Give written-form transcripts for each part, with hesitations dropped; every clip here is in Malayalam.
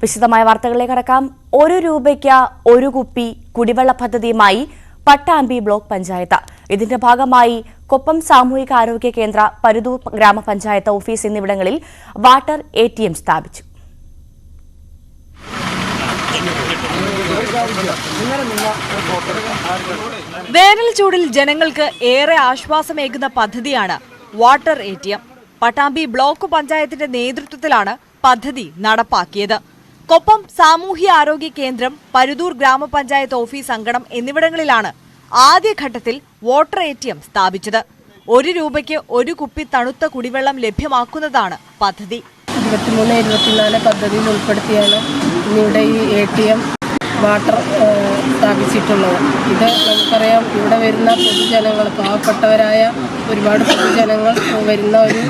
വിശദമായ വാർത്തകളിലേക്ക് കടക്കാം. 1 രൂപയ്ക്ക് 1 കുപ്പി കുടിവെള്ള പദ്ധതിയുമായി പട്ടാമ്പി ബ്ലോക്ക് പഞ്ചായത്ത്. ഇതിന്റെ ഭാഗമായി കൊപ്പം സാമൂഹിക ആരോഗ്യ കേന്ദ്ര, പരുതൂർ ഗ്രാമപഞ്ചായത്ത് ഓഫീസ് എന്നിവിടങ്ങളിൽ വാട്ടർ ATM സ്ഥാപിച്ചു. വേനൽ ചൂടിൽ ജനങ്ങൾക്ക് ഏറെ ആശ്വാസമേകുന്ന പദ്ധതിയാണ് വാട്ടർ ATM. പട്ടാമ്പി ബ്ലോക്ക് പഞ്ചായത്തിന്റെ നേതൃത്വത്തിലാണ് പദ്ധതി നടപ്പാക്കിയത്. കൊപ്പം സാമൂഹ്യ ആരോഗ്യ കേന്ദ്രം, പരുതൂർ ഗ്രാമപഞ്ചായത്ത് ഓഫീസ് അങ്കണം എന്നിവിടങ്ങളിലാണ് ആദ്യഘട്ടത്തിൽ വാട്ടർ ATM സ്ഥാപിച്ചത്. 1 രൂപയ്ക്ക് 1 കുപ്പി തണുത്ത കുടിവെള്ളം ലഭ്യമാക്കുന്നതാണ് പദ്ധതി. 23-24 പദ്ധതിയിൽ ഉൾപ്പെടുത്തിയാണ് ഇവിടെ ഈ ATM വാട്ടർ സ്ഥാപിച്ചിട്ടുള്ളത്. ഇത് നമുക്കറിയാം, ഇവിടെ വരുന്ന പൊതുജനങ്ങൾ, പാവപ്പെട്ടവരായ ഒരുപാട് പൊതുജനങ്ങൾ വരുന്ന ഒരു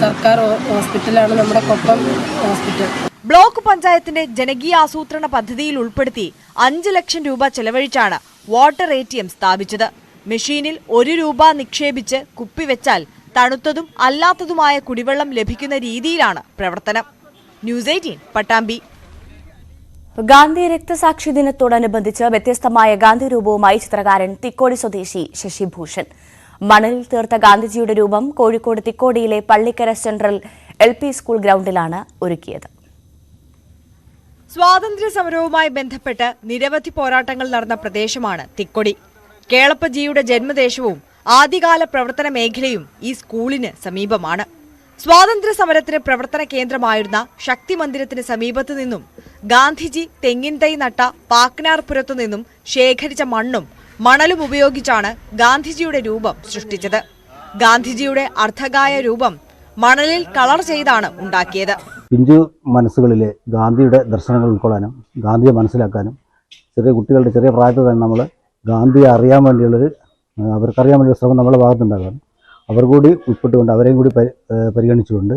സർക്കാർ ഹോസ്പിറ്റലാണ് നമ്മുടെ കൊപ്പം ഹോസ്പിറ്റൽ. ബ്ലോക്ക് പഞ്ചായത്തിന്റെ ജനകീയ ആസൂത്രണ പദ്ധതിയിൽ ഉൾപ്പെടുത്തി 5 ലക്ഷം രൂപ ചെലവഴിച്ചാണ് വാട്ടർ ATM സ്ഥാപിച്ചത്. മെഷീനിൽ 1 രൂപ നിക്ഷേപിച്ച് കുപ്പിവെച്ചാൽ തണുത്തതും അല്ലാത്തതുമായ കുടിവെള്ളം ലഭിക്കുന്ന രീതിയിലാണ് പ്രവർത്തനം. ന്യൂസ് 18 പട്ടാമ്പി. ഗാന്ധി രക്തസാക്ഷി ദിനത്തോടനുബന്ധിച്ച് വ്യത്യസ്തമായ ഗാന്ധി രൂപവുമായി ചിത്രകാരൻ തിക്കോടി സ്വദേശി ശശിഭൂഷൺ. മണലിൽ തീർത്ത ഗാന്ധിജിയുടെ രൂപം കോഴിക്കോട് തിക്കോടിയിലെ പള്ളിക്കര സെൻട്രൽ LP സ്കൂൾ ഗ്രൗണ്ടിലാണ് ഒരുക്കിയത്. സ്വാതന്ത്ര്യ സമരവുമായി ബന്ധപ്പെട്ട് നിരവധി പോരാട്ടങ്ങൾ നടന്ന പ്രദേശമാണ് തിക്കൊടി. കേളപ്പജിയുടെ ജന്മദേശവും ആദ്യകാല പ്രവർത്തന മേഖലയും ഈ സ്കൂളിന് സമീപമാണ്. സ്വാതന്ത്ര്യ സമരത്തിന് പ്രവർത്തന കേന്ദ്രമായിരുന്ന ശക്തി മന്ദിരത്തിന് സമീപത്തു നിന്നും ഗാന്ധിജി തെങ്ങിൻ തൈ നട്ട പാക്കനാർപുരത്തു നിന്നും ശേഖരിച്ച മണ്ണും മണലും ഉപയോഗിച്ചാണ് ഗാന്ധിജിയുടെ രൂപം സൃഷ്ടിച്ചത്. ഗാന്ധിജിയുടെ അർദ്ധകായ രൂപം മണലിൽ കളർ ചെയ്താണ് ഉണ്ടാക്കിയത്. പിഞ്ചു മനസ്സുകളിലെ ഗാന്ധിയുടെ ദർശനങ്ങൾ ഉൾക്കൊള്ളാനും ഗാന്ധിയെ മനസ്സിലാക്കാനും ചെറിയ കുട്ടികളുടെ ചെറിയ പ്രായത്തിൽ തന്നെ നമ്മൾ ഗാന്ധിയെ അറിയാൻ വേണ്ടിയുള്ളൊരു അവർക്കറിയാൻ വേണ്ടിയുള്ള ശ്രമം നമ്മുടെ ഭാഗത്തുണ്ടാകാനും അവർ കൂടി ഉൾപ്പെട്ടുകൊണ്ട് അവരെയും കൂടി പരിഗണിച്ചുകൊണ്ട്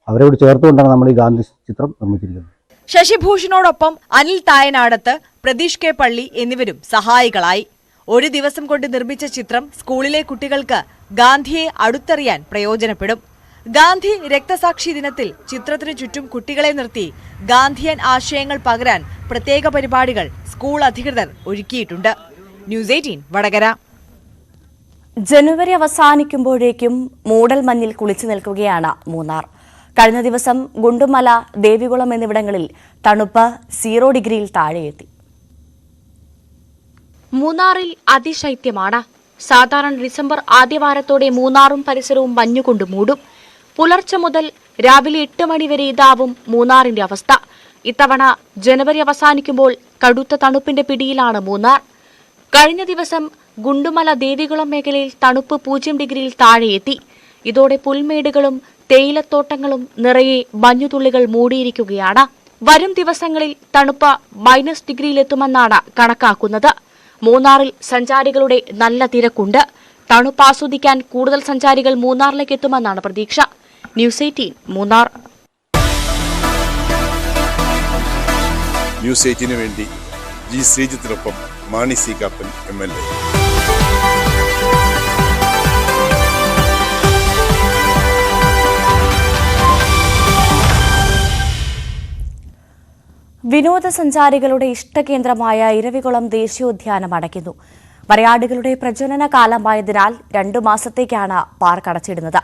അവരെ കൂടി ചേർത്തുകൊണ്ടാണ് നമ്മൾ ഈ ഗാന്ധി ചിത്രം നിർമ്മിച്ചിരിക്കുന്നത്. ശശിഭൂഷണോടൊപ്പം അനിൽ തായനാടത്ത്, പ്രതീഷ് കെ പള്ളി എന്നിവരും സഹായികളായി. 1 ദിവസം കൊണ്ട് നിർമ്മിച്ച ചിത്രം സ്കൂളിലെ കുട്ടികൾക്ക് ഗാന്ധിയെ അടുത്തറിയാൻ പ്രയോജനപ്പെടും. ഗാന്ധി രക്തസാക്ഷി ദിനത്തിൽ ചിത്രത്തിനു ചുറ്റും കുട്ടികളെ നിർത്തി ഗാന്ധിയൻ ആശയങ്ങൾ പകരാൻ പ്രത്യേക പരിപാടികൾ സ്കൂൾ അധികൃതർ ഒരുക്കിയിട്ടുണ്ട്. ന്യൂസ് 18 വടകര. ജനുവരി അവസാനിക്കുമ്പോഴേക്കും മൂടൽ മഞ്ഞിൽ കുളിച്ചു നിൽക്കുകയാണ് മൂന്നാർ. കഴിഞ്ഞ ദിവസം ഗുണ്ടുമല, ദേവികുളം എന്നിവിടങ്ങളിൽ തണുപ്പ് 0 ഡിഗ്രിയിൽ താഴെയെത്തി. മൂന്നാറിൽ അതിശൈത്യമാണ്. സാധാരണ ഡിസംബർ ആദ്യവാരത്തോടെ മൂന്നാറും പരിസരവും മഞ്ഞുകൊണ്ട് മൂടും. പുലർച്ചെ മുതൽ രാവിലെ 8 മണിവരെ ഇതാവും മൂന്നാറിന്റെ അവസ്ഥ. ഇത്തവണ ജനുവരി അവസാനിക്കുമ്പോൾ കടുത്ത തണുപ്പിന്റെ പിടിയിലാണ് മൂന്നാർ. കഴിഞ്ഞ ദിവസം ഗുണ്ടുമല, ദേവികുളം മേഖലയിൽ തണുപ്പ് 0 ഡിഗ്രിയിൽ താഴെയെത്തി. ഇതോടെ പുൽമേടുകളും തേയിലത്തോട്ടങ്ങളും നിറയെ മഞ്ഞുതുള്ളികൾ മൂടിയിരിക്കുകയാണ്. വരും ദിവസങ്ങളിൽ തണുപ്പ് -, ഡിഗ്രിയിലെത്തുമെന്നാണ് കണക്കാക്കുന്നത്. മൂന്നാറിൽ സഞ്ചാരികളുടെ നല്ല തിരക്കുണ്ട്. തണുപ്പ് ആസ്വദിക്കാൻ കൂടുതൽ സഞ്ചാരികൾ മൂന്നാറിലേക്ക് എത്തുമെന്നാണ് പ്രതീക്ഷ. ന്യൂസ് 18 മൂന്നാർ. ന്യൂസ് 18 വേണ്ടി ജി ശ്രീജിത്തിനൊപ്പം മാണി സി കാപ്പൻ MLA. വിനോദസഞ്ചാരികളുടെ ഇഷ്ടകേന്ദ്രമായ ഇരവികുളം ദേശീയോദ്യാനം അടയ്ക്കുന്നു. വരയാടുകളുടെ പ്രജനന കാലമായതിനാൽ 2 മാസത്തേക്കാണ് പാർക്ക് അടച്ചിടുന്നത്.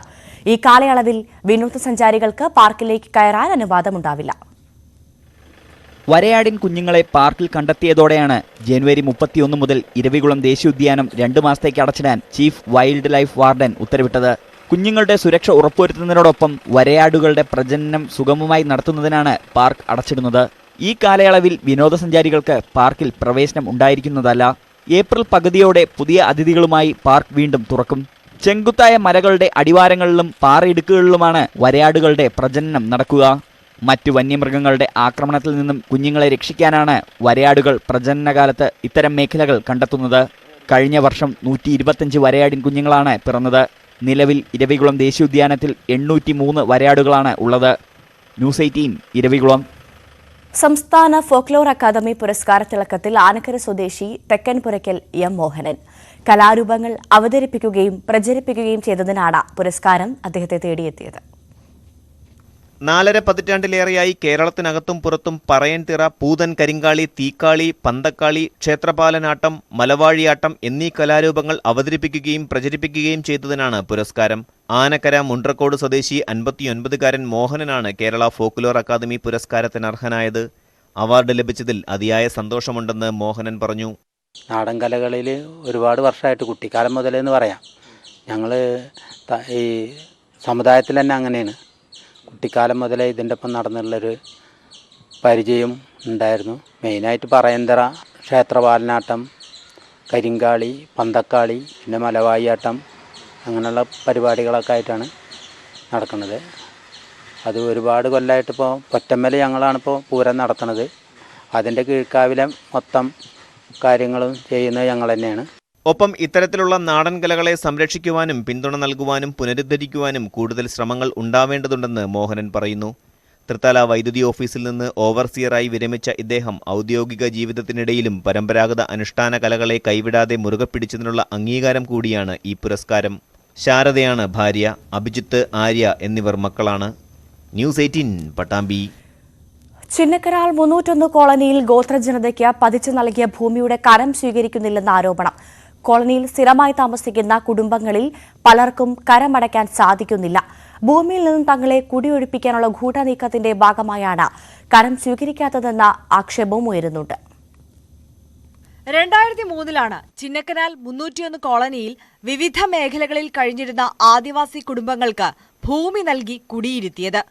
ഈ കാലയളവിൽ വിനോദസഞ്ചാരികൾക്ക് പാർക്കിലേക്ക് കയറാൻ അനുവാദമുണ്ടാവില്ല. വരയാടിൻ കുഞ്ഞുങ്ങളെ പാർക്കിൽ കണ്ടെത്തിയതോടെയാണ് ജനുവരി 31 മുതൽ ഇരവികുളം ദേശീയോദ്യാനം 2 മാസത്തേക്ക് അടച്ചിടാൻ ചീഫ് വൈൽഡ് ലൈഫ് വാർഡൻ ഉത്തരവിട്ടത്. കുഞ്ഞുങ്ങളുടെ സുരക്ഷ ഉറപ്പുവരുത്തുന്നതിനോടൊപ്പം വരയാടുകളുടെ പ്രജനനം സുഗമമായി നടത്തുന്നതിനാണ് പാർക്ക് അടച്ചിടുന്നത്. ഈ കാലയളവിൽ വിനോദസഞ്ചാരികൾക്ക് പാർക്കിൽ പ്രവേശനം ഉണ്ടായിരിക്കുന്നതല്ല. ഏപ്രിൽ പകുതിയോടെ പുതിയ അതിഥികളുമായി പാർക്ക് വീണ്ടും തുറക്കും. ചെങ്കുത്തായ മരകളുടെ അടിവാരങ്ങളിലും പാറയിടുക്കുകളിലുമാണ് വരയാടുകളുടെ പ്രജനനം നടക്കുക. മറ്റു വന്യമൃഗങ്ങളുടെ ആക്രമണത്തിൽ നിന്നും കുഞ്ഞുങ്ങളെ രക്ഷിക്കാനാണ് വരയാടുകൾ പ്രജനനകാലത്ത് ഇത്തരം മേഖലകൾ കണ്ടെത്തുന്നത്. കഴിഞ്ഞ വർഷം 125 വരയാടിൻ കുഞ്ഞുങ്ങളാണ് പിറന്നത്. നിലവിൽ ഇരവികുളം ദേശീയോദ്യാനത്തിൽ 803 വരയാടുകളാണ് ഉള്ളത്. ന്യൂസ് 18 ഇരവികുളം. സംസ്ഥാന ഫോക്ലോർ അക്കാദമി പുരസ്കാര തിളക്കത്തിൽ ആനക്കര സ്വദേശി തെക്കൻപുരയ്ക്കൽ M. മോഹനൻ. കലാരൂപങ്ങൾ അവതരിപ്പിക്കുകയും പ്രചരിപ്പിക്കുകയും ചെയ്തതിനാണ് പുരസ്കാരം അദ്ദേഹത്തെ തേടിയെത്തിയത്. 4.5 പതിറ്റാണ്ടിലേറെയായി കേരളത്തിനകത്തും പുറത്തും പറയൻതിറ, പൂതൻ കരിങ്കാളി, തീക്കാളി, പന്തക്കാളി, ക്ഷേത്രപാലനാട്ടം, മലവാഴിയാട്ടം എന്നീ കലാരൂപങ്ങൾ അവതരിപ്പിക്കുകയും പ്രചരിപ്പിക്കുകയും ചെയ്തതിനാണ് പുരസ്കാരം. ആനക്കര മുണ്ട്രക്കോട് സ്വദേശി 59-കാരൻ മോഹനനാണ് കേരള ഫോക്ലോർ അക്കാദമി പുരസ്കാരത്തിന് അർഹനായത്. അവാർഡ് ലഭിച്ചതിൽ അതിയായ സന്തോഷമുണ്ടെന്ന് മോഹനൻ പറഞ്ഞു. നാടൻ കലകളിൽ ഒരുപാട് വർഷമായിട്ട് കുട്ടിക്കാലം മുതലെന്ന് പറയാം. ഞങ്ങൾ ഈ സമുദായത്തിൽ തന്നെ അങ്ങനെയാണ്. കുട്ടിക്കാലം മുതലേ ഇതിൻ്റെ ഒപ്പം നടന്നുള്ളൊരു പരിചയം ഉണ്ടായിരുന്നു. മെയിനായിട്ട് പറയന്തറ, ക്ഷേത്രപാലനാട്ടം, കരിങ്കാളി, പന്തക്കാളി, പിന്നെ മലവായിയാട്ടം അങ്ങനെയുള്ള പരിപാടികളൊക്കെ ആയിട്ടാണ് നടക്കുന്നത്. അത് ഒരുപാട് കൊല്ലമായിട്ടിപ്പോൾ പൊറ്റമ്മൽ ഞങ്ങളാണിപ്പോൾ പൂരം നടത്തുന്നത്. അതിൻ്റെ കീഴ്ക്കാവിലെ മൊത്തം കാര്യങ്ങളും ചെയ്യുന്നത് ഞങ്ങൾ തന്നെയാണ്. ഒപ്പം ഇത്തരത്തിലുള്ള നാടൻ കലകളെ സംരക്ഷിക്കുവാനും പിന്തുണ നൽകുവാനും പുനരുദ്ധരിക്കുവാനും കൂടുതൽ ശ്രമങ്ങൾ ഉണ്ടാവേണ്ടതുണ്ടെന്ന് മോഹനൻ പറയുന്നു. തൃത്താല വൈദ്യുതി ഓഫീസിൽ നിന്ന് ഓവർസിയറായി വിരമിച്ച ഇദ്ദേഹം ഔദ്യോഗിക ജീവിതത്തിനിടയിലും പരമ്പരാഗത അനുഷ്ഠാന കലകളെ കൈവിടാതെ മുറുകെ പിടിച്ചതിനുള്ള അംഗീകാരം കൂടിയാണ് ഈ പുരസ്കാരം. ശാരദയാണ് ഭാര്യ. അഭിജിത്ത്, ആര്യ എന്നിവർ മക്കളാണ്. ന്യൂസ് 18 പട്ടാമ്പി. ചിന്നക്കരാൾ 301 കോളനിയിൽ ഗോത്രജനതയ്ക്ക് പതിച്ചു നൽകിയ ഭൂമിയുടെ കരം സ്വീകരിക്കുന്നില്ലെന്ന ആരോപണം. കോളനിയിൽ സ്ഥിരമായി താമസിക്കുന്ന കുടുംബങ്ങളിൽ പലർക്കും കരമടയ്ക്കാൻ സാധിക്കുന്നില്ല. ഭൂമിയിൽ നിന്നും തങ്ങളെ കുടിയൊഴിപ്പിക്കാനുള്ള ഗൂഢനീക്കത്തിന്റെ ഭാഗമായാണ് കരം സ്വീകരിക്കാത്തതെന്ന ആക്ഷേപവും ഉയരുന്നുണ്ട്. 2003 ചിന്നക്കനാൽ 301 കോളനിയിൽ വിവിധ മേഖലകളിൽ കഴിഞ്ഞിരുന്ന ആദിവാസി കുടുംബങ്ങൾക്ക് ഭൂമി നൽകി കുടിയിരുത്തിയത്.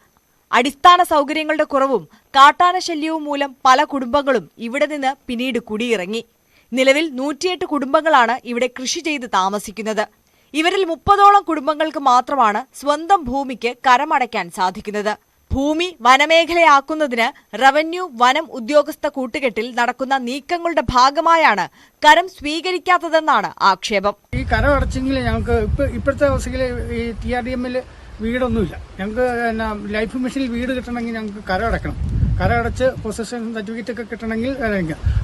അടിസ്ഥാന സൗകര്യങ്ങളുടെ കുറവും കാട്ടാന ശല്യവും മൂലം പല കുടുംബങ്ങളും ഇവിടെ നിന്ന് പിന്നീട് കുടിയിറങ്ങി. നിലവിൽ 108 കുടുംബങ്ങളാണ് ഇവിടെ കൃഷി ചെയ്ത് താമസിക്കുന്നത്. ഇവരിൽ 30ഓളം കുടുംബങ്ങൾക്ക് മാത്രമാണ് സ്വന്തം ഭൂമിക്ക് കരമടയ്ക്കാൻ സാധിക്കുന്നത്. ഭൂമി വനമേഖലയാക്കുന്നതിന് റവന്യൂ വനം ഉദ്യോഗസ്ഥ കൂട്ടുകെട്ടിൽ നടക്കുന്ന നീക്കങ്ങളുടെ ഭാഗമായാണ് കരം സ്വീകരിക്കാത്തതെന്നാണ് ആക്ഷേപം. ഈ കരം അടച്ചെങ്കിൽ ഞങ്ങൾക്ക് ഇപ്പോഴത്തെ അവസ്ഥയിൽ ഈ TRDM വീടൊന്നുമില്ല. ഞങ്ങൾക്ക് ലൈഫ് മിഷനിൽ വീട് കിട്ടണമെങ്കിൽ ഞങ്ങൾക്ക് കരം അടയ്ക്കണം. കരം അടച്ച് പൊസഷൻ സർട്ടിഫിക്കറ്റ് ഒക്കെ കിട്ടണമെങ്കിൽ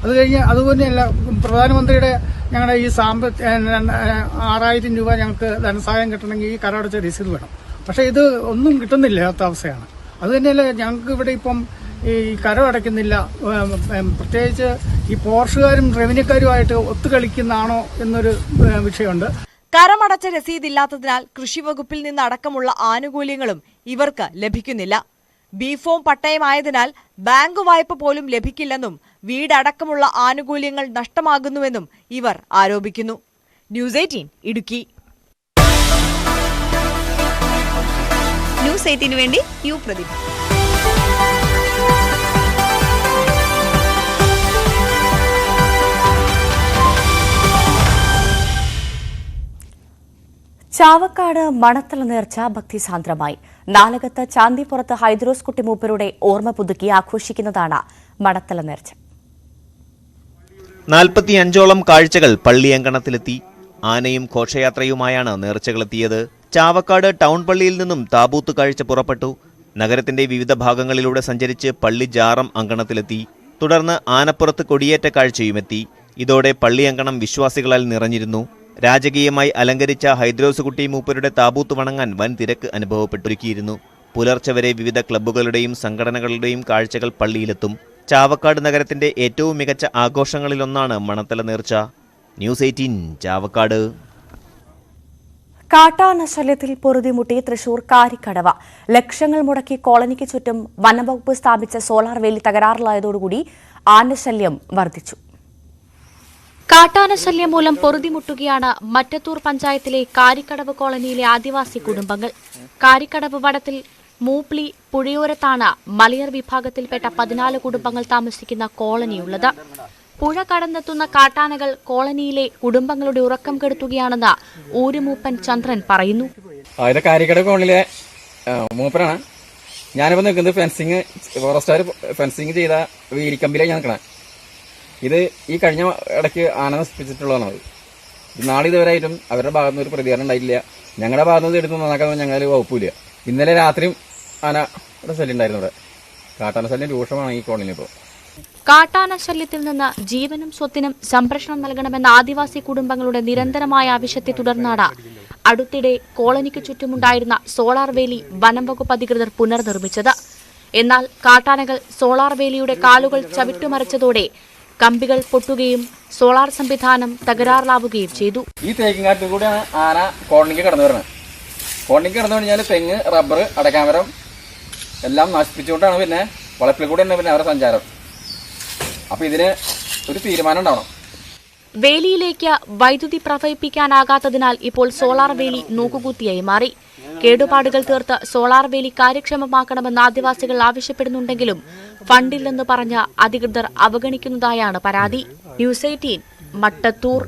അത് കഴിഞ്ഞ് അതുപോലെയല്ല പ്രധാനമന്ത്രിയുടെ ഞങ്ങളുടെ ഈ 6,000 രൂപ ഞങ്ങൾക്ക് ധനസഹായം കിട്ടണമെങ്കിൽ ഈ കരം അടച്ച രസീത് വേണം. പക്ഷേ ഇത് ഒന്നും കിട്ടുന്നില്ലാത്ത അവസ്ഥയാണ്. അത് തന്നെയല്ല ഞങ്ങൾക്ക് ഇവിടെ ഇപ്പം ഈ കരം അടയ്ക്കുന്നില്ല. പ്രത്യേകിച്ച് ഈ പോർഷുകാരും റവന്യൂക്കാരുമായിട്ട് ഒത്തുകളിക്കുന്നതാണോ എന്നൊരു വിഷയമുണ്ട്. കരമടച്ച രസീതില്ലാത്തതിനാൽ കൃഷിവകുപ്പിൽ നിന്നടക്കമുള്ള ആനുകൂല്യങ്ങളും ഇവർക്ക് ലഭിക്കുന്നില്ല. ബി-ഫോം പട്ടയമായതിനാൽ ബാങ്ക് വായ്പ പോലും ലഭിക്കില്ലെന്നും വീടടക്കമുള്ള ആനുകൂല്യങ്ങൾ നഷ്ടമാകുന്നുവെന്നും ഇവർ ആരോപിക്കുന്നു. ന്യൂസ് 18 ഇടുക്കി. ന്യൂസ് 18 വേണ്ടി യു പ്രദീപ്. ചാവക്കാട് മണത്തല നേർച്ച ഭക്തിസാന്ദ്രമായി. നാലകത്ത് ചാന്തിപ്പുറത്ത് ഹൈദ്രോസ് കുട്ടി മൂപ്പരുടെ ഓർമ്മ പുതുക്കി ആഘോഷിക്കുന്നതാണ് മണത്തല നേർച്ച. 45ഓളം കാഴ്ചകൾ പള്ളിയങ്കണത്തിലെത്തി. ആനയും ഘോഷയാത്രയുമായാണ് നേർച്ചകളെത്തിയത്. ചാവക്കാട് ടൗൺ പള്ളിയിൽ നിന്നും താബൂത്ത് കാഴ്ച പുറപ്പെട്ടു. നഗരത്തിന്റെ വിവിധ ഭാഗങ്ങളിലൂടെ സഞ്ചരിച്ച് പള്ളി ജാറം അങ്കണത്തിലെത്തി. തുടർന്ന് ആനപ്പുറത്ത് കൊടിയേറ്റ കാഴ്ചയുമെത്തി. ഇതോടെ പള്ളിയങ്കണം വിശ്വാസികളാൽ നിറഞ്ഞിരുന്നു. രാജകീയമായി അലങ്കരിച്ച ഹൈദ്രോസ് കുട്ടി മൂപ്പരുടെ താബൂത്ത് വണങ്ങാൻ വൻ തിരക്ക് അനുഭവപ്പെട്ടൊരുക്കിയിരുന്നു. പുലർച്ചെ വരെ വിവിധ ക്ലബ്ബുകളുടെയും സംഘടനകളുടെയും കാഴ്ചകൾ പള്ളിയിലെത്തും. ചാവക്കാട് നഗരത്തിന്റെ ഏറ്റവും മികച്ച ആഘോഷങ്ങളിലൊന്നാണ് മണത്തല നേർച്ച. ന്യൂസ് 18 ചാവക്കാട്. കാട്ടാന ശല്യത്തിൽ പൊറുതിമുട്ടി തൃശൂർ കാരിക്കടവ്. ലക്ഷങ്ങൾ മുടക്കി കോളനിക്ക് ചുറ്റും വനംവകുപ്പ് സ്ഥാപിച്ച സോളാർ വേലി തകരാറിലായതോടുകൂടി ആനശല്യം വർദ്ധിച്ചു. കാട്ടാന ശല്യം മൂലം പൊറുതിമുട്ടുകയാണ് മറ്റത്തൂർ പഞ്ചായത്തിലെ കാരിക്കടവ് കോളനിയിലെ ആദിവാസി കുടുംബങ്ങൾ. കാരിക്കടവ് വടത്തിൽ മൂപ്ലി പുഴയോരത്താണ് മലയർ വിഭാഗത്തിൽപ്പെട്ട 14 കുടുംബങ്ങൾ താമസിക്കുന്ന കോളനിയുള്ളത്. പുഴ കടന്നെത്തുന്ന കാട്ടാനകൾ കോളനിയിലെ കുടുംബങ്ങളുടെ ഉറക്കം കെടുത്തുകയാണെന്ന് ഊരുമൂപ്പൻ ചന്ദ്രൻ പറയുന്നു. കാരിക്കടവ് കോളനിയിലെ മൂപ്പനാണ്. ഞാനിപ്പോൾ നിൽക്കുന്നത് ഫോറസ്റ്റുകാർ ഫെൻസിങ് ചെയ്ത വീലിക്കമ്പിലാണ് ഞാൻ നിൽക്കണേ. ഇത് ഈ കഴിഞ്ഞ ഇടയ്ക്ക് ആന നശിപ്പിച്ചിട്ടുള്ളതാണ്. നാളിതുവരെയായിട്ടും അവരുടെ ഭാഗത്തുനിന്ന് ഒരു പ്രതികരണം ഉണ്ടായില്ല. ഞങ്ങളുടെ ഭാഗത്തുനിന്ന് എടുത്ത് നന്നാക്കാൻ ഞങ്ങൾ വകുപ്പില്ല. ഇന്നലെ രാത്രിയും ആനയുടെ ശല്യം ഉണ്ടായിരുന്നു. ഇവിടെ കാട്ടാന ശല്യം രൂക്ഷമാണ് ഈ കോളനിയിൽ. ഇപ്പോൾ കാട്ടാന ശല്യത്തിൽ നിന്ന് ജീവനും സ്വത്തിനും സംരക്ഷണം നൽകണമെന്ന ആദിവാസി കുടുംബങ്ങളുടെ നിരന്തരമായ ആവശ്യത്തെ തുടർന്നാണ് അടുത്തിടെ കോളനിക്ക് ചുറ്റുമുണ്ടായിരുന്ന സോളാർ വേലി വനം വകുപ്പ് അധികൃതർ പുനർനിർമ്മിച്ചത്. എന്നാൽ കാട്ടാനകൾ സോളാർ വേലിയുടെ കാലുകൾ ചവിട്ടുമറിച്ചതോടെ കമ്പികൾ പൊട്ടുകയും സോളാർ സംവിധാനം തകരാറിലാവുകയും ചെയ്തു. ഈ തേക്കിങ്ങാട്ടിൽ കൂടിയാണ് ആന കോളനിക്ക് കടന്നു വരുന്നത്. കോളനിക്ക് കടന്നു കഴിഞ്ഞാൽ തെങ്ങ്, റബ്ബർ, അടക്കാമരം എല്ലാം നശിപ്പിച്ചുകൊണ്ടാണ് പിന്നെ വളപ്പിൽ കൂടെ തന്നെ പിന്നെ അവരുടെ സഞ്ചാരം. അപ്പോൾ ഇതിന് ഒരു തീരുമാനം ഉണ്ടാവണം. വേലിയിലേക്ക് വൈദ്യുതി പ്രവഹിപ്പിക്കാനാകാത്തതിനാൽ ഇപ്പോൾ സോളാർ വേലി നോക്കുകുത്തിയായി മാറി. കേടുപാടുകൾ തീർത്ത് സോളാർ വേലി കാര്യക്ഷമമാക്കണമെന്ന് ആദിവാസികൾ ആവശ്യപ്പെടുന്നുണ്ടെങ്കിലും ഫണ്ടില്ലെന്ന് പറഞ്ഞ അധികൃതർ അവഗണിക്കുന്നതായാണ് പരാതി. ന്യൂസ് 18 മട്ടത്തൂർ.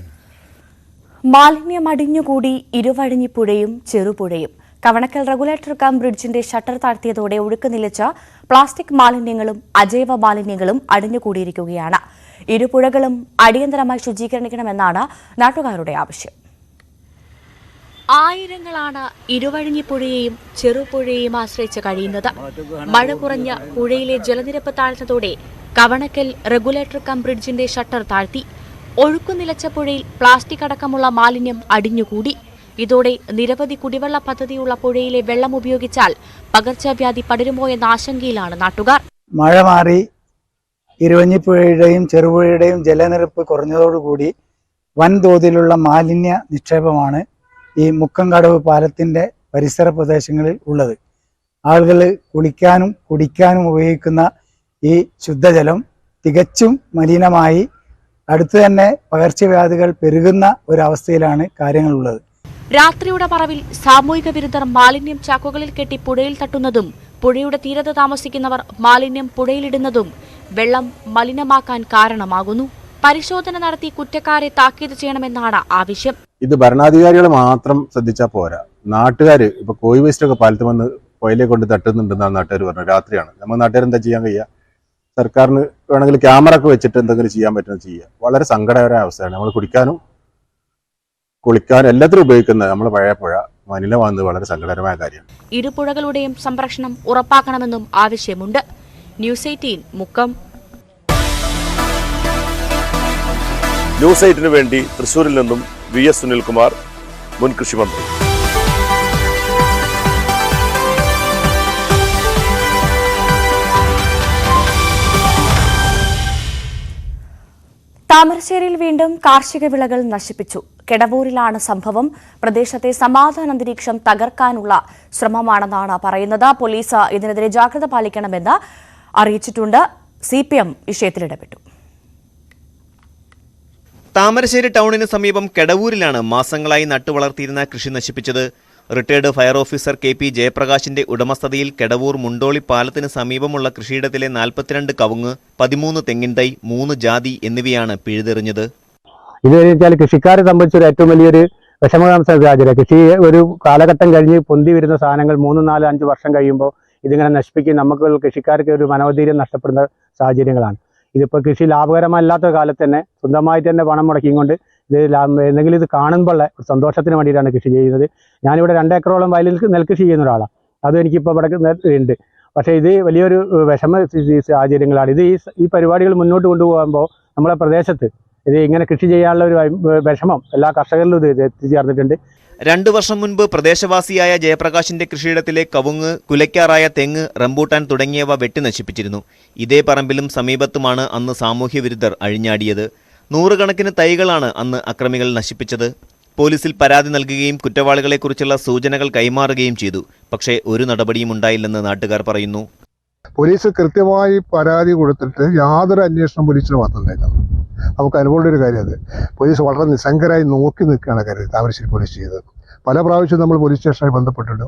മാലിന്യം അടിഞ്ഞുകൂടി ഇരുവഴിഞ്ഞിപ്പുഴയും ചെറുപുഴയും. കവണക്കൽ റെഗുലേറ്റർ കം ബ്രിഡ്ജിന്റെ ഷട്ടർ താഴ്ത്തിയതോടെ ഒഴുക്ക് നിലച്ച പ്ലാസ്റ്റിക് മാലിന്യങ്ങളും അജൈവ മാലിന്യങ്ങളും അടിഞ്ഞുകൂടിയിരിക്കുകയാണ്. ഇരുപുഴകളും അടിയന്തരമായി ശുചീകരിക്കണമെന്നാണ് നാട്ടുകാരുടെ ആവശ്യം. ആയിരങ്ങളാണ് ഇരുവഴിഞ്ഞിപ്പുഴയെയും ചെറുപുഴയെയും ആശ്രയിച്ച് കഴിയുന്നത്. മഴ കുറഞ്ഞ പുഴയിലെ ജലനിരപ്പ് താഴ്ന്നതോടെ കവണക്കൽ റെഗുലേറ്റർ കം ബ്രിഡ്ജിന്റെ ഷട്ടർ താഴ്ത്തി. ഒഴുക്കു നിലച്ച പുഴയിൽ പ്ലാസ്റ്റിക് അടക്കമുള്ള മാലിന്യം അടിഞ്ഞുകൂടി. ഇതോടെ നിരവധി കുടിവെള്ള പദ്ധതിയുള്ള പുഴയിലെ വെള്ളം ഉപയോഗിച്ചാൽ പകർച്ചവ്യാധി പടരുമോ എന്ന ആശങ്കയിലാണ് നാട്ടുകാർ. മഴ മാറി ഇരുവഞ്ഞിപ്പുഴയുടെയും ചെറുപുഴയുടെയും ജലനിരപ്പ് കുറഞ്ഞതോടുകൂടി വൻതോതിലുള്ള മാലിന്യ നിക്ഷേപമാണ് ഈ മുക്കംകടവ് പാലത്തിൻ്റെ പരിസര പ്രദേശങ്ങളിൽ ഉള്ളത്. ആളുകൾ കുളിക്കാനും കുടിക്കാനും ഉപയോഗിക്കുന്ന ഈ ശുദ്ധജലം തികച്ചും മലിനമായി അടുത്ത് തന്നെ പകർച്ചവ്യാധികൾ പെരുകുന്ന ഒരവസ്ഥയിലാണ് കാര്യങ്ങളുള്ളത്. രാത്രിയുടെ മറവിൽ സാമൂഹിക വിരുദ്ധർ മാലിന്യം ചാക്കുകളിൽ കെട്ടി പുഴയിൽ തട്ടുന്നതും പുഴയുടെ തീരത്ത് താമസിക്കുന്നവർ മാലിന്യം പുഴയിലിടുന്നതും വെള്ളം മലിനമാക്കാൻ കാരണമാകുന്നു. പരിശോധന നടത്തി കുറ്റക്കാരെ താക്കീത് ചെയ്യണമെന്നാണ് ആവശ്യം. ഇത് ഭരണാധികാരികൾ മാത്രം ശ്രദ്ധിച്ചാൽ പോരാ. നാട്ടുകാർ ഇപ്പൊ കോഴി വേസ്റ്റ് ഒക്കെ പാലത്ത് വന്ന് പുഴയിലേക്ക് കൊണ്ട് തട്ടുന്നുണ്ടെന്നാണ് നാട്ടുകാർ പറഞ്ഞത്. രാത്രിയാണ് നമ്മൾ നാട്ടുകാർ എന്താ ചെയ്യാൻ കഴിയുക? സർക്കാരിന് വേണമെങ്കിൽ ക്യാമറ ഒക്കെ വെച്ചിട്ട് എന്തെങ്കിലും ചെയ്യാൻ പറ്റുന്നത് ചെയ്യുക. വളരെ സങ്കടകരമായ അവസ്ഥയാണ്. നമ്മൾ കുടിക്കാനും കുളിക്കാനും എല്ലാത്തിനും ഉപയോഗിക്കുന്നത് നമ്മൾ പഴയ പുഴ മലിനമാകുന്നത് വളരെ സങ്കടകരമായ കാര്യമാണ്. ഇരുപുഴകളുടെയും സംരക്ഷണം ഉറപ്പാക്കണമെന്നും ആവശ്യമുണ്ട്. ന്യൂസ് 18 മുക്കം. ന്യൂസ് 8 വേണ്ടി തൃശൂരിൽ നിന്നും VS സുനിൽകുമാർ, മുൻ കൃഷിമന്ത്രി. താമരശ്ശേരിയിൽ വീണ്ടും കാർഷിക വിളകൾ നശിപ്പിച്ചു. കെടവൂരിലാണ് സംഭവം. പ്രദേശത്തെ സമാധാന അന്തരീക്ഷം തകർക്കാനുള്ള ശ്രമമാണെന്നാണ് പറയുന്നത്. പോലീസ് ഇതിനെതിരെ ജാഗ്രത പാലിക്കണമെന്ന് അറിയിച്ചിട്ടുണ്ട്. CPM വിഷയത്തിൽ ഇടപെട്ടു. താമരശ്ശേരി ടൗണിന് സമീപം കെടവൂരിലാണ് മാസങ്ങളായി നട്ടുവളർത്തിയിരുന്ന കൃഷി നശിപ്പിച്ചത്. റിട്ടയർഡ് ഫയർ ഓഫീസർ KP ജയപ്രകാശിന്റെ ഉടമസ്ഥതയിൽ കെടവൂർ മുണ്ടോളി പാലത്തിന് സമീപമുള്ള കൃഷിയിടത്തിലെ 42 കവുങ്ങ്, 13 തെങ്ങിൻ തൈ, 3 ജാതി എന്നിവയാണ് പിഴുതെറിഞ്ഞത്. ഇത് വെച്ചാൽ കൃഷിക്കാരെ സംബന്ധിച്ചൊരു ഏറ്റവും വലിയൊരു വിഷമകരമായ സാഹചര്യം. കൃഷി ഒരു കാലഘട്ടം കഴിഞ്ഞ് പൊന്തി വരുന്ന സാധനങ്ങൾ 3, 4, 5 വർഷം കഴിയുമ്പോൾ ഇതിങ്ങനെ നശിപ്പിക്കും. നമുക്ക് കൃഷിക്കാർക്ക് ഒരു മനോധൈര്യം നഷ്ടപ്പെടുന്ന സാഹചര്യങ്ങളാണ്. ഇതിപ്പോൾ കൃഷി ലാഭകരമല്ലാത്ത കാലത്ത് തന്നെ സ്വന്തമായിട്ട് തന്നെ പണം മുടക്കിക്കൊണ്ട് ഇത് എന്തെങ്കിലും ഇത് കാണുമ്പോൾ സന്തോഷത്തിന് വേണ്ടിയിട്ടാണ് കൃഷി ചെയ്യുന്നത്. ഞാനിവിടെ 2 ഏക്കറോളം വയലിൽ നെൽകൃഷി ചെയ്യുന്ന ഒരാളാണ്. അതും എനിക്കിപ്പോൾ ഇവിടെ ഉണ്ട്. പക്ഷേ ഇത് വലിയൊരു വിഷമ സാഹചര്യങ്ങളാണ്. ഇത് ഈ പരിപാടികൾ മുന്നോട്ട് കൊണ്ടുപോകുമ്പോൾ നമ്മളെ പ്രദേശത്ത് ഇത് ഇങ്ങനെ കൃഷി ചെയ്യാനുള്ള ഒരു വിഷമം എല്ലാ കർഷകരിലും ഇത് എത്തിച്ചേർന്നിട്ടുണ്ട്. 2 വർഷം മുൻപ് പ്രദേശവാസിയായ ജയപ്രകാശിന്റെ കൃഷിയിടത്തിലെ കവുങ്ങ്, കുലയ്ക്കാറായ തെങ്ങ്, റംബൂട്ടാൻ തുടങ്ങിയവ വെട്ടി നശിപ്പിച്ചിരുന്നു. ഇതേ പറമ്പിലും സമീപത്തുമാണ് അന്ന് സാമൂഹ്യ വിരുദ്ധർ അഴിഞ്ഞാടിയത്. 100 കണക്കിന് തൈകളാണ് അന്ന് അക്രമികൾ നശിപ്പിച്ചത്. പോലീസിൽ പരാതി നൽകുകയും കുറ്റവാളികളെക്കുറിച്ചുള്ള സൂചനകൾ കൈമാറുകയും ചെയ്തു. പക്ഷേ ഒരു നടപടിയും ഉണ്ടായില്ലെന്ന് നാട്ടുകാർ പറയുന്നു. പോലീസ് കൃത്യമായി പരാതി കൊടുത്തിട്ട് യാതൊരു അന്വേഷണം പോലീസിന് ഭാഗത്തുണ്ടായിരുന്നു. നമുക്ക് അനുഭവമുള്ള ഒരു കാര്യം അത്. പോലീസ് വളരെ നിസ്സംഗരായി നോക്കി നിൽക്കുകയാണ് കാര്യം താമരശ്ശേരി പോലീസ് ചെയ്തത്. പല പ്രാവശ്യം നമ്മൾ പോലീസ് സ്റ്റേഷനായി ബന്ധപ്പെട്ടിട്ടുണ്ട്.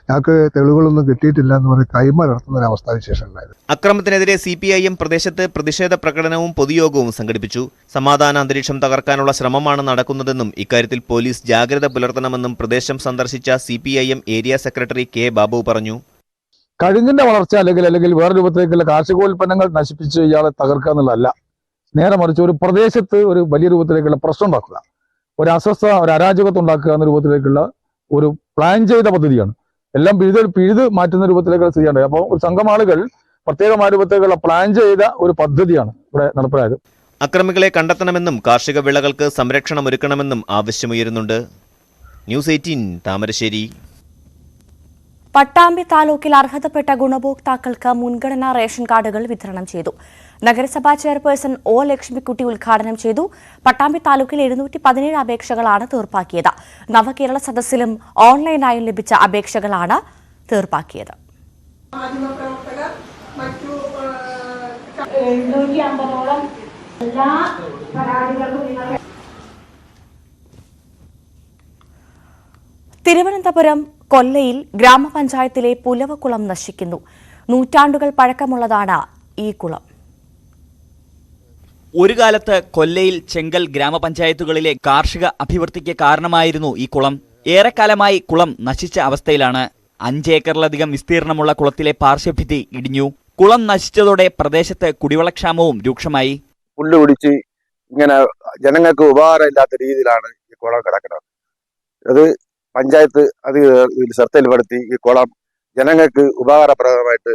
ഞങ്ങൾക്ക് തെളിവുകളൊന്നും കിട്ടിയിട്ടില്ല എന്ന് പറഞ്ഞ് കൈമാറത്തുന്ന ഒരു അവസ്ഥാവിശേഷം ഉണ്ടായിരുന്നു. അക്രമത്തിനെതിരെ CPIM പ്രദേശത്ത് പ്രതിഷേധ പ്രകടനവും പൊതുയോഗവും സംഘടിപ്പിച്ചു. സമാധാന അന്തരീക്ഷം തകർക്കാനുള്ള ശ്രമമാണ് നടക്കുന്നതെന്നും ഇക്കാര്യത്തിൽ പോലീസ് ജാഗ്രത പുലർത്തണമെന്നും പ്രദേശം സന്ദർശിച്ച CPIM area secretary K. Babu പറഞ്ഞു. കഴിഞ്ഞിന്റെ വളർച്ച അല്ലെങ്കിൽ വേറെ രൂപത്തിലേക്കുള്ള കാർഷികോൽപ്പന്നങ്ങൾ നശിപ്പിച്ച് ഇയാളെ തകർക്കുക എന്നുള്ളതല്ല. നേരെ മറിച്ച് ഒരു പ്രദേശത്ത് ഒരു വലിയ രൂപത്തിലേക്കുള്ള പ്രശ്നം ഉണ്ടാക്കുക, ഒരു അസ്വസ്ഥ, ഒരു അരാജകത്വം ഉണ്ടാക്കുക എന്ന രൂപത്തിലേക്കുള്ള ഒരു പ്ലാൻ ചെയ്ത പദ്ധതിയാണ്. എല്ലാം പിഴുത് മാറ്റുന്ന രൂപത്തിലേക്കുള്ള സ്ഥിതിയാണ്. അപ്പോൾ ഒരു സംഘം ആളുകൾ പ്രത്യേകമായ രൂപത്തിലേക്കുള്ള പ്ലാൻ ചെയ്ത ഒരു പദ്ധതിയാണ് ഇവിടെ നടപ്പിലായത്. അക്രമികളെ കണ്ടെത്തണമെന്നും കാർഷിക വിളകൾക്ക് സംരക്ഷണം ഒരുക്കണമെന്നും ആവശ്യമുയരുന്നുണ്ട്. ന്യൂസ് 18 താമരശ്ശേരി. പട്ടാമ്പി താലൂക്കിൽ അർഹതപ്പെട്ട ഗുണഭോക്താക്കൾക്ക് മുൻഗണനാ റേഷൻ കാർഡുകൾ വിതരണം ചെയ്തു. നഗരസഭാ ചെയർപേഴ്സൺ ഒ ലക്ഷ്മിക്കുട്ടി ഉദ്ഘാടനം ചെയ്തു. പട്ടാമ്പി താലൂക്കിൽ 717 അപേക്ഷകളാണ് തീർപ്പാക്കിയത്. നവകേരള സദസ്സിലും ഓൺലൈനായും ലഭിച്ച അപേക്ഷകളാണ് തീർപ്പാക്കിയത്. തിരുവനന്തപുരം കൊല്ലയിൽ ഗ്രാമപഞ്ചായത്തിലെ പുലവക്കുളം നശിക്കുന്നു. നൂറ്റാണ്ടുകൾ പഴക്കമുള്ളതാണ് ഈ കുളം. ഒരു കാലത്ത് കൊല്ലയിൽ ചെങ്കൽ ഗ്രാമപഞ്ചായത്തുകളിലെ കാർഷിക അഭിവൃദ്ധിക്ക് കാരണമായിരുന്നു ഈ കുളം. ഏറെക്കാലമായി കുളം നശിച്ച അവസ്ഥയിലാണ്. 5 ഏക്കറിലധികം വിസ്തീർണമുള്ള കുളത്തിലെ പാർശ്വഭിത്തി ഇടിഞ്ഞു. കുളം നശിച്ചതോടെ പ്രദേശത്ത് കുടിവെള്ളക്ഷാമവും രൂക്ഷമായി. പുല്ല് പിടിച്ച് ഇങ്ങനെ ജനങ്ങൾക്ക് ഉപകാരമില്ലാത്ത രീതിയിലാണ് ഈ കുളം കിടക്കുന്നത്. അത് പഞ്ചായത്ത് അത് ശ്രദ്ധയിൽപ്പെടുത്തി ഈ കുളം ജനങ്ങൾക്ക് ഉപകാരപ്രദമായിട്ട്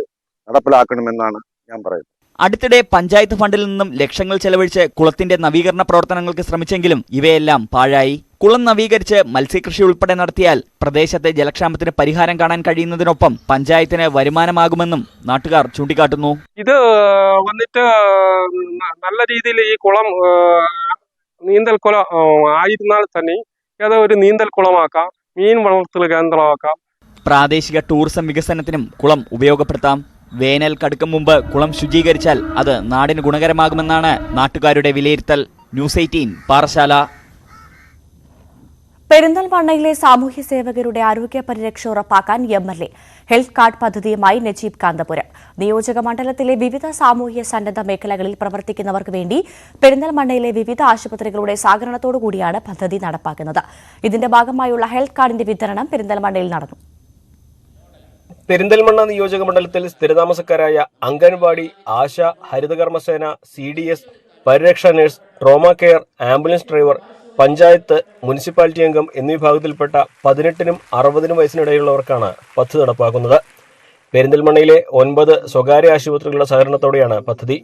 നടപ്പിലാക്കണമെന്നാണ് ഞാൻ പറയുന്നത്. അടുത്തിടെ പഞ്ചായത്ത് ഫണ്ടിൽ നിന്നും ലക്ഷങ്ങൾ ചെലവഴിച്ച് കുളത്തിന്റെ നവീകരണ പ്രവർത്തനങ്ങൾക്ക് ശ്രമിച്ചെങ്കിലും ഇവയെല്ലാം പാഴായി. കുളം നവീകരിച്ച് മത്സ്യകൃഷി ഉൾപ്പെടെ നടത്തിയാൽ പ്രദേശത്തെ ജലക്ഷാമത്തിന് പരിഹാരം കാണാൻ കഴിയുന്നതിനൊപ്പം പഞ്ചായത്തിന് വരുമാനമാകുമെന്നും നാട്ടുകാർ ചൂണ്ടിക്കാട്ടുന്നു. ഇത് വന്നിട്ട് നല്ല രീതിയിൽ ഈ കുളം നീന്തൽ കുളം ആയിരുന്നാൽ തന്നെ അത് ഒരു നീന്തൽ കുളമാക്കാം, മീൻ വളർത്തൽ കേന്ദ്രമാക്കാം. പ്രാദേശിക ടൂറിസം വികസനത്തിനും കുളം ഉപയോഗപ്പെടുത്താം. വേനൽ കടുക്കും മുമ്പ് കുളം ശുചീകരിച്ചാൽ അത് നാടിന് ഗുണകരമാകുമെന്നാണ് നാട്ടുകാരുടെ വിലയിരുത്തൽ. ന്യൂസ് 18 പാറശാല. പെരിന്തൽമണ്ണയിലെ സാമൂഹ്യ സേവകരുടെ ആരോഗ്യ പരിരക്ഷ ഉറപ്പാക്കാൻ MLA ഹെൽത്ത് കാർഡ് പദ്ധതിയുമായി നജീബ് കാന്തപുരം. നിയോജക മണ്ഡലത്തിലെ വിവിധ സാമൂഹ്യ സന്നദ്ധ മേഖലകളിൽ പ്രവർത്തിക്കുന്നവർക്ക് വേണ്ടി പെരിന്തൽമണ്ണയിലെ വിവിധ ആശുപത്രികളുടെ സഹകരണത്തോടുകൂടിയാണ് പദ്ധതി നടപ്പാക്കുന്നത്. ഇതിന്റെ ഭാഗമായുള്ള ഹെൽത്ത് കാർഡിന്റെ വിതരണം പെരിന്തൽമണ്ണയിൽ നടന്നു. പെരിന്തൽമണ്ണ നിയോജക മണ്ഡലത്തിൽ സ്ഥിരതാമസക്കാരായ അംഗൻവാടി, ആശ, ഹരിതകർമ്മസേന, CDS, പരിരക്ഷാ nurse, trauma care, ambulance driver, panchayat, municipality അംഗം എന്നീ വിഭാഗത്തിൽപ്പെട്ട 18നും 60നും വയസ്സിനിടയിലുള്ളവർക്കാണ് പദ്ധതി നടപ്പാക്കുന്നത്. പെരിന്തൽമണ്ണയിലെ 9 സ്വകാര്യ ആശുപത്രികളുടെ സഹകരണത്തോടെയാണ് പദ്ധതി.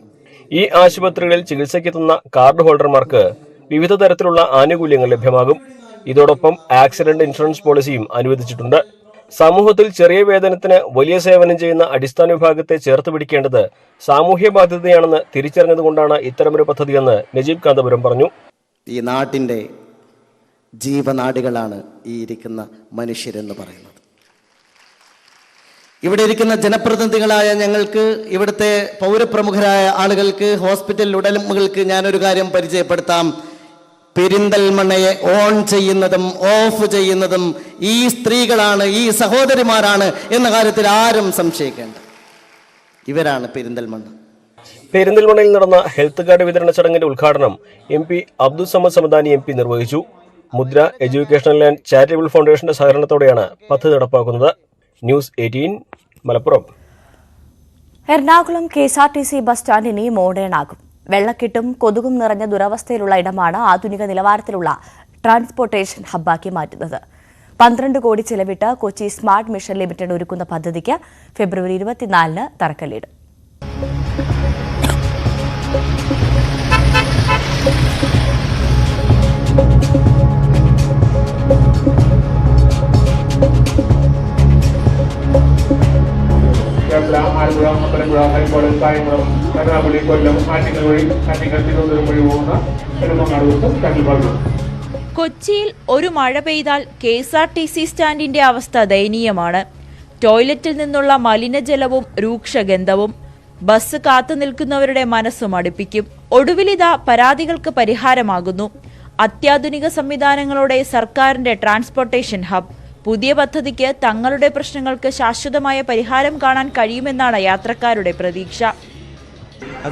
ഈ ആശുപത്രികളിൽ ചികിത്സയ്ക്കെത്തുന്ന കാർഡ് ഹോൾഡർമാർക്ക് വിവിധ തരത്തിലുള്ള ആനുകൂല്യങ്ങൾ ലഭ്യമാകും. ഇതോടൊപ്പം ആക്സിഡന്റ് ഇൻഷുറൻസ് പോളിസിയും അനുവദിച്ചിട്ടുണ്ട്. സമൂഹത്തിൽ ചെറിയ വേതനത്തിന് വലിയ സേവനം ചെയ്യുന്ന അടിസ്ഥാന വിഭാഗത്തെ ചേർത്ത് പിടിക്കേണ്ടത് സാമൂഹ്യ ബാധ്യതയാണെന്ന് തിരിച്ചറിഞ്ഞതുകൊണ്ടാണ് ഇത്തരമൊരു പദ്ധതിയെന്ന് നജീബ് കാന്തപുരം പറഞ്ഞു. ഈ നാട്ടിൻ്റെ ജീവനാടികളാണ് ഈ ഇരിക്കുന്ന മനുഷ്യരെന്ന് പറയുന്നത്. ഇവിടെ ഇരിക്കുന്ന ജനപ്രതിനിധികളായ ഞങ്ങൾക്ക്, ഇവിടുത്തെ പൗരപ്രമുഖരായ ആളുകൾക്ക്, ഹോസ്പിറ്റൽ ഉടമകൾക്ക് ഞാനൊരു കാര്യം പരിചയപ്പെടുത്താം. പെരിന്തൽമണ്ണയെ ഓൺ ചെയ്യുന്നതും ഓഫ് ചെയ്യുന്നതും ഈ സ്ത്രീകളാണ്, ഈ സഹോദരിമാരാണ് എന്ന കാര്യത്തിൽ ആരും സംശയിക്കേണ്ട. ഇവരാണ് പെരിന്തൽമണ്ണ. പെരിന്തൽമണ്ണയിൽ നടന്ന ഹെൽത്ത് കാർഡ് വിതരണ ചടങ്ങിന്റെ ഉദ്ഘാടനം MP അബ്ദുൾ സമദ് സമദാനി MP നിർവഹിച്ചു. മുദ്ര എഡ്യൂക്കേഷണൽ ആൻഡ് ചാരിറ്റബിൾ ഫൗണ്ടേഷന്റെ സഹകരണത്തോടെയാണ് പദ്ധതി നടപ്പാക്കുന്നത്. News 18 Malappuram. Ernakulam KSRTC bus stand ഇനി മോഡേൺ ആകും. വെള്ളക്കെട്ടും കൊതുകും നിറഞ്ഞ ദുരവസ്ഥയിലുള്ള ഇടമാണ് ആധുനിക നിലവാരത്തിലുള്ള ട്രാൻസ്പോർട്ടേഷൻ ഹബ്ബാക്കി മാറ്റുന്നത്. 12 കോടി ചെലവിട്ട് കൊച്ചി സ്മാർട്ട് മിഷൻ ലിമിറ്റഡ് ഒരുക്കുന്ന പദ്ധതിക്ക് ഫെബ്രുവരി 24-ന് തറക്കല്ലിടും. ആലപ്പുഴ, അമ്പലപ്പുഴ, ഹരിപ്പാട്, കായംകുളം, കരുനാഗപ്പള്ളി, കൊല്ലം, ആറ്റിങ്ങൽ വഴി തിരുവനന്തപുരം വഴി പോകുന്ന നെടുമങ്ങാട് ദിവസം കല്ലുപാട്. കൊച്ചിയിൽ ഒരു മഴ പെയ്താൽ KSRTC സ്റ്റാൻഡിന്റെ അവസ്ഥ ദയനീയമാണ്. ടോയ്ലറ്റിൽ നിന്നുള്ള മലിനജലവും രൂക്ഷഗന്ധവും ബസ് കാത്തു നിൽക്കുന്നവരുടെ മനസ്സ് മടുപ്പിക്കും. ഒടുവിലിതാ പരാതികൾക്ക് പരിഹാരമാകുന്നു. അത്യാധുനിക സംവിധാനങ്ങളോടെ സർക്കാരിന്റെ ട്രാൻസ്പോർട്ടേഷൻ ഹബ്. പുതിയ പദ്ധതിക്ക് തങ്ങളുടെ പ്രശ്നങ്ങൾക്ക് ശാശ്വതമായ പരിഹാരം കാണാൻ കഴിയുമെന്നാണ് യാത്രക്കാരുടെ പ്രതീക്ഷ.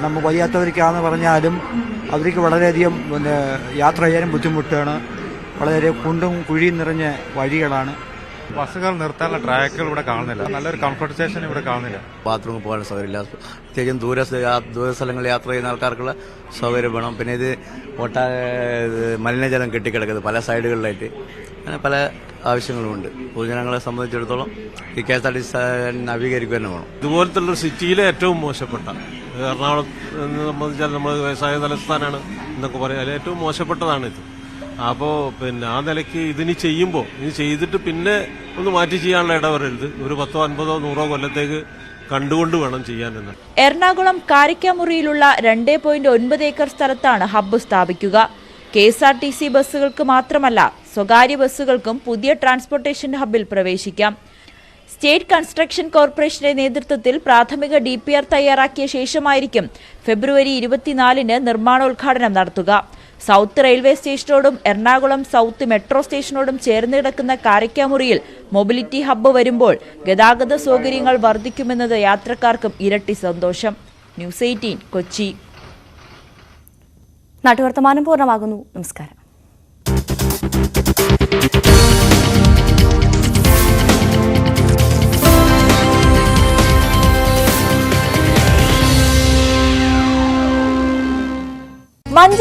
നമ്മൾ വയ്യാത്തവർക്കാന്ന് പറഞ്ഞാലും അവർക്ക് വളരെയധികം യാത്ര ചെയ്യാനും ബുദ്ധിമുട്ടാണ്. വളരെ കുണ്ടും കുഴിയും നിറഞ്ഞ വഴികളാണ്. ബസ്സുകൾ നിർത്താനുള്ള ട്രാക്കുകൾ ഇവിടെ കാണുന്നില്ല. നല്ലൊരു കംഫർട്ട് സ്റ്റേഷൻ ഇവിടെ കാണുന്നില്ല. ബാത്റൂമിൽ പോകാൻ സൗകര്യമില്ല. പ്രത്യേകിച്ചും ദൂരസ്ഥലങ്ങളിൽ യാത്ര ചെയ്യുന്ന ആൾക്കാർക്കുള്ള സൗകര്യം വേണം. പിന്നെ ഇത് മലിനജലം കെട്ടിക്കിടക്കുന്നത് പല സൈഡുകളിലായിട്ട്, അങ്ങനെ പല ആവശ്യങ്ങളുമുണ്ട്. പൊതുജനങ്ങളെ സംബന്ധിച്ചിടത്തോളം ഈ KSRTC നവീകരിക്കുക തന്നെ വേണം. ഇതുപോലത്തുള്ള സിറ്റിയിലെ ഏറ്റവും മോശപ്പെട്ട, എറണാകുളം സംബന്ധിച്ചാൽ നമ്മൾ വ്യവസായ തലസ്ഥാനാണ് എന്നൊക്കെ പറയാം, അതിൽ ഏറ്റവും മോശപ്പെട്ടതാണ് ഇത്. അപ്പോൾ പിന്നെ ആ നിലയ്ക്ക് ഇതിനി ചെയ്യുമ്പോൾ ഇനി ചെയ്തിട്ട് പിന്നെ ഒന്ന് മാറ്റി ചെയ്യാനുള്ള ഇടവരരുത്. ഒരു 10, 50, 100 കൊല്ലത്തേക്ക് കണ്ടുകൊണ്ട് വേണം ചെയ്യാനെന്ന്. എറണാകുളം കാരിക്കാമുറിയിലുള്ള 2.9 ഏക്കർ സ്ഥലത്താണ് ഹബ്ബ് സ്ഥാപിക്കുക. KSRTC ബസ്സുകൾക്ക് മാത്രമല്ല സ്വകാര്യ ബസ്സുകൾക്കും പുതിയ ട്രാൻസ്പോർട്ടേഷൻ ഹബ്ബിൽ പ്രവേശിക്കാം. സ്റ്റേറ്റ് കൺസ്ട്രക്ഷൻ കോർപ്പറേഷന്റെ നേതൃത്വത്തിൽ പ്രാഥമിക DPR തയ്യാറാക്കിയ ശേഷമായിരിക്കും ഫെബ്രുവരി 24-ന് നിർമ്മാണോദ്ഘാടനം നടത്തുക. സൗത്ത് റെയിൽവേ സ്റ്റേഷനോടും എറണാകുളം സൗത്ത് മെട്രോ സ്റ്റേഷനോടും ചേർന്ന് കിടക്കുന്ന കാരിക്കാമുറിയിൽ മൊബിലിറ്റി ഹബ്ബ് വരുമ്പോൾ ഗതാഗത സൗകര്യങ്ങൾ വർദ്ധിക്കുമെന്നത് യാത്രക്കാർക്കും ഇരട്ടി സന്തോഷം. ന്യൂസ് 18 കൊച്ചി. നാട്ടുവർത്തമാനം പൂർണ്ണമാകുന്നു. നമസ്കാരം. മഞ്ചേരി